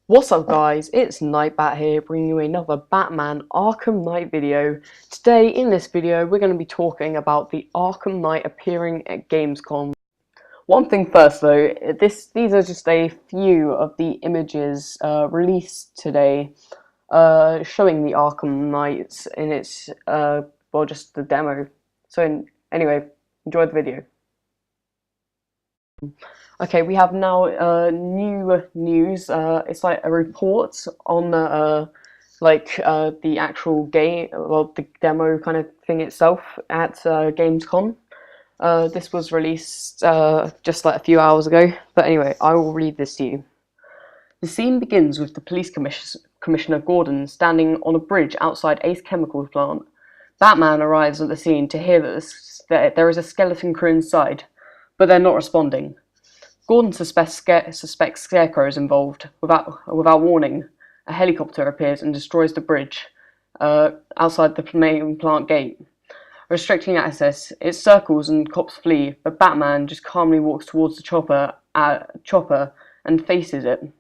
What's up guys, it's Nightbat here bringing you another Batman Arkham Knight video. Today in this video we're going to be talking about the Arkham Knight appearing at Gamescom. One thing first though, these are just a few of the images released today showing the Arkham Knight in its, well, just the demo. So anyway, enjoy the video. Okay, we have now new news. It's like a report on the actual game, well, the demo kind of thing itself at Gamescom. This was released just like a few hours ago. But anyway, I will read this to you. The scene begins with the police commissioner Gordon standing on a bridge outside Ace Chemicals plant. Batman arrives at the scene to hear that there is a skeleton crew inside, but they're not responding. Gordon suspects Scarecrow is involved. Without warning, a helicopter appears and destroys the bridge outside the main plant gate, restricting access. It circles and cops flee, but Batman just calmly walks towards the chopper and faces it.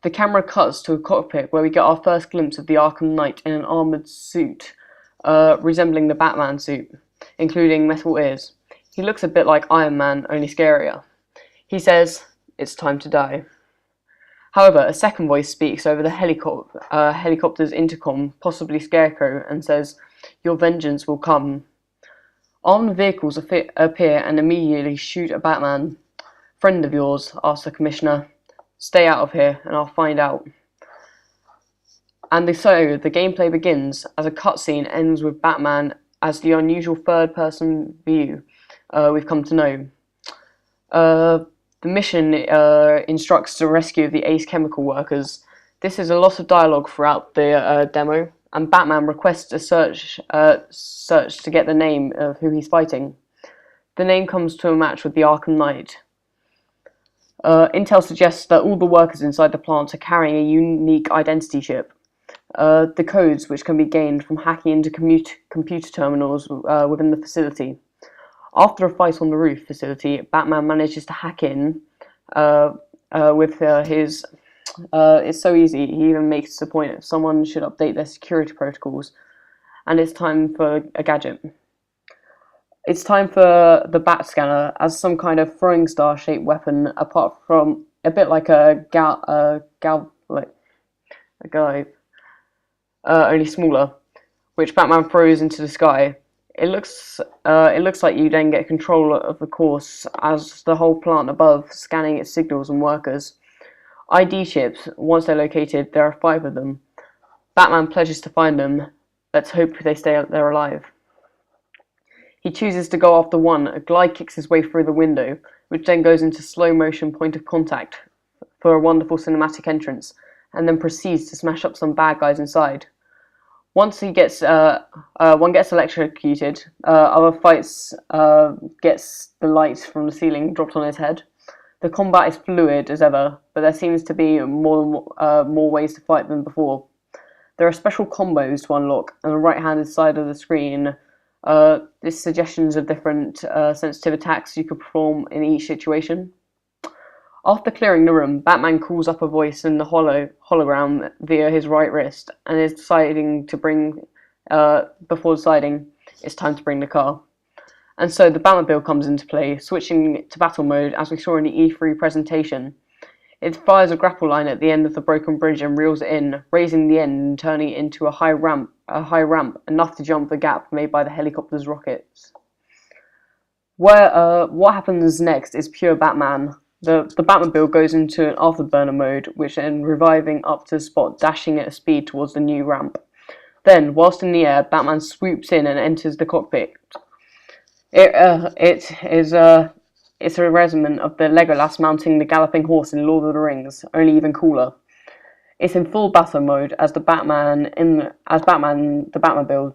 The camera cuts to a cockpit where we get our first glimpse of the Arkham Knight in an armoured suit, resembling the Batman suit, including metal ears. He looks a bit like Iron Man, only scarier. He says, "It's time to die." However, a second voice speaks over the helicopter's intercom, possibly Scarecrow, and says, "Your vengeance will come." Armed vehicles appear and immediately shoot at Batman. "Friend of yours?" asks the commissioner. "Stay out of here and I'll find out." And so the gameplay begins as a cutscene ends with Batman as the unusual third-person view we've come to know. The mission instructs the rescue of the Ace Chemical workers. This is a lot of dialogue throughout the demo, and Batman requests a search to get the name of who he's fighting. The name comes to a match with the Arkham Knight. Intel suggests that all the workers inside the plant are carrying a unique identity chip. The codes, which can be gained from hacking into computer terminals within the facility. After a fight on the roof facility, Batman manages to hack in with his... it's so easy, he even makes the point that someone should update their security protocols, and it's time for a gadget. It's time for the Bat Scanner as some kind of throwing star-shaped weapon, apart from a bit like a guy, only smaller, which Batman throws into the sky. It looks like you then get control of the course as the whole plant above scanning its signals and workers. ID chips, once they're located, there are 5 of them. Batman pledges to find them. Let's hope they stay there alive. He chooses to go after one. A glide kicks his way through the window, which then goes into slow motion point of contact for a wonderful cinematic entrance, and then proceeds to smash up some bad guys inside. Once one gets electrocuted, other fights gets the light from the ceiling dropped on his head. The combat is fluid as ever, but there seems to be more ways to fight than before. There are special combos to unlock on the right-handed side of the screen. This suggestions of different sensitive attacks you could perform in each situation. After clearing the room, Batman calls up a voice in the hologram via his right wrist, and is before deciding it's time to bring the car. And so the Batmobile comes into play, switching to battle mode as we saw in the E3 presentation. It fires a grapple line at the end of the broken bridge and reels it in, raising the end and turning it into a high ramp enough to jump the gap made by the helicopter's rockets. What happens next is pure Batman. The Batmobile goes into an afterburner mode, which then reviving up to the spot, dashing at a speed towards the new ramp. Then, whilst in the air, Batman swoops in and enters the cockpit. It's a resonance of the Legolas mounting the galloping horse in Lord of the Rings, only even cooler. It's in full battle mode as the Batmobile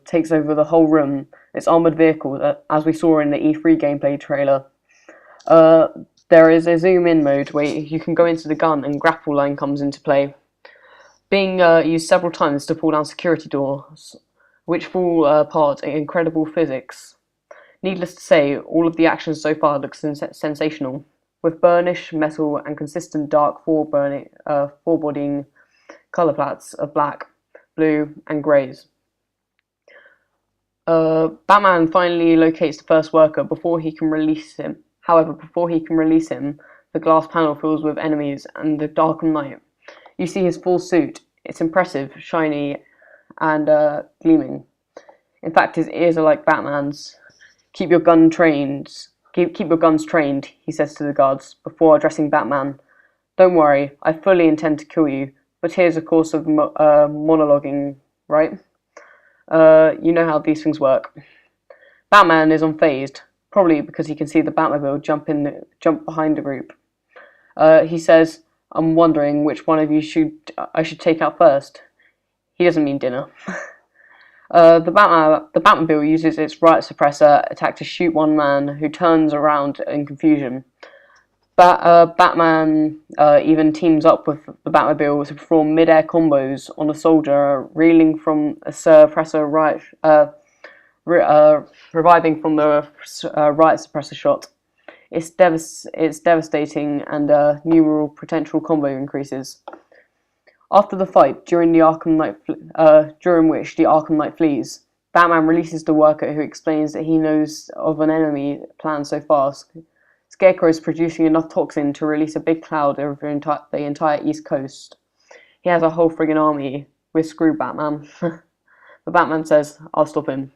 takes over the whole room, its armoured vehicle, as we saw in the E3 gameplay trailer. There is a zoom-in mode where you can go into the gun and grapple line comes into play, being used several times to pull down security doors, which fall apart in incredible physics. Needless to say, all of the action so far looks sensational, with burnish, metal, and consistent dark foreboding colour palettes of black, blue, and greys. Batman finally locates the first worker before he can release him. However, before he can release him, the glass panel fills with enemies and the Arkham Knight. You see his full suit. It's impressive, shiny, and gleaming. In fact, his ears are like Batman's. Keep your guns trained, he says to the guards, before addressing Batman. Don't worry, I fully intend to kill you, but here's a course of monologuing, right? You know how these things work. Batman is unfazed, probably because he can see the Batmobile jump behind the group. He says, I'm wondering which one of you I should take out first. He doesn't mean dinner. The Batmobile uses its riot suppressor attack to shoot one man who turns around in confusion. Batman even teams up with the Batmobile to perform mid-air combos on a soldier reeling from a suppressor reviving from the riot suppressor shot. It's devastating, and numerous potential combo increases. After the fight, during which the Arkham Knight flees, Batman releases the worker who explains that he knows of an enemy plan so fast. Scarecrow is producing enough toxin to release a big cloud over the entire East Coast. He has a whole friggin' army. We're screwed, Batman. But Batman says, I'll stop him.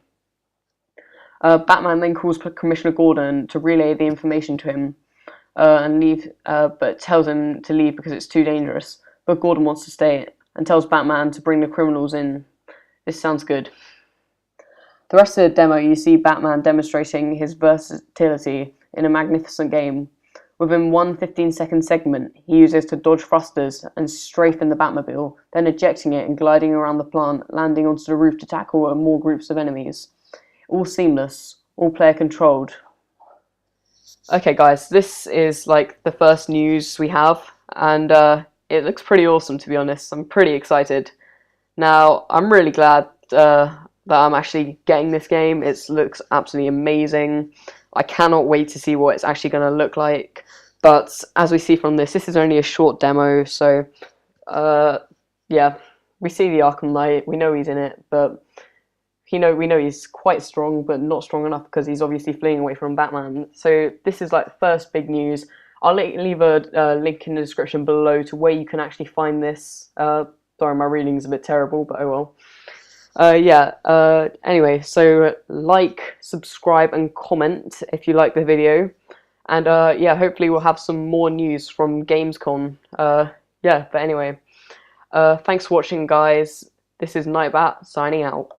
Batman then calls Commissioner Gordon to relay the information to him and leave, but tells him to leave because it's too dangerous. But Gordon wants to stay and tells Batman to bring the criminals in. This sounds good. The rest of the demo, you see Batman demonstrating his versatility in a magnificent game. Within one 15-second segment, he uses to dodge thrusters and strafe in the Batmobile, then ejecting it and gliding around the plant, landing onto the roof to tackle more groups of enemies. All seamless, all player controlled. Okay guys, this is like the first news we have, and it looks pretty awesome, to be honest. I'm pretty excited. Now, I'm really glad that I'm actually getting this game. It looks absolutely amazing. I cannot wait to see what it's actually going to look like. But as we see from this is only a short demo, so yeah, we see the Arkham Knight. We know he's in it, but we know he's quite strong, but not strong enough because he's obviously fleeing away from Batman. So this is like the first big news. I'll leave a link in the description below to where you can actually find this. Sorry, my reading's a bit terrible, but oh well. Anyway, so like, subscribe, and comment if you like the video. And yeah, hopefully we'll have some more news from Gamescon. Yeah, but anyway, thanks for watching, guys. This is Nightbat signing out.